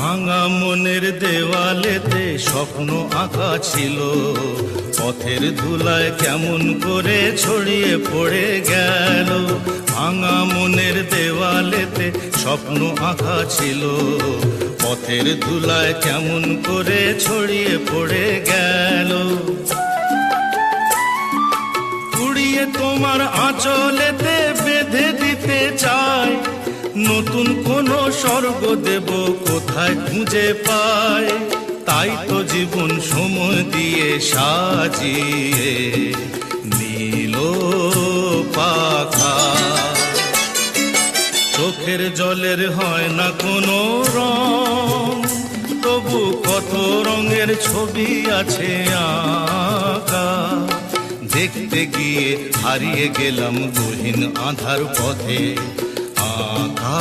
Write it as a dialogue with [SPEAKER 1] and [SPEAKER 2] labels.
[SPEAKER 1] ভাঙা মনের দেওয়ালেতে স্বপ্ন আঁকা ছিল, পথের ধুলায় কেমন করে ছড়িয়ে পড়ে গেল। ভাঙা মনের দেওয়ালেতে স্বপ্ন আঁকা ছিল, পথের ধুলায় কেমন করে ছড়িয়ে পড়ে গেল। উড়িয়ে তোমার আঁচলেতে বেঁধে দিতে চাই, নতুন কোন স্বর্গ দেব কোথায় খুঁজে পাই। তাই তো জীবন সময় দিয়ে সাজিয়ে নীল পাখা। চোখের জলের হয় না কোনো রং, তবু কত রঙের ছবি আছে আঁকা। দেখতে গিয়ে হারিয়ে গেলাম গহীন আঁধার পথে, আঁকা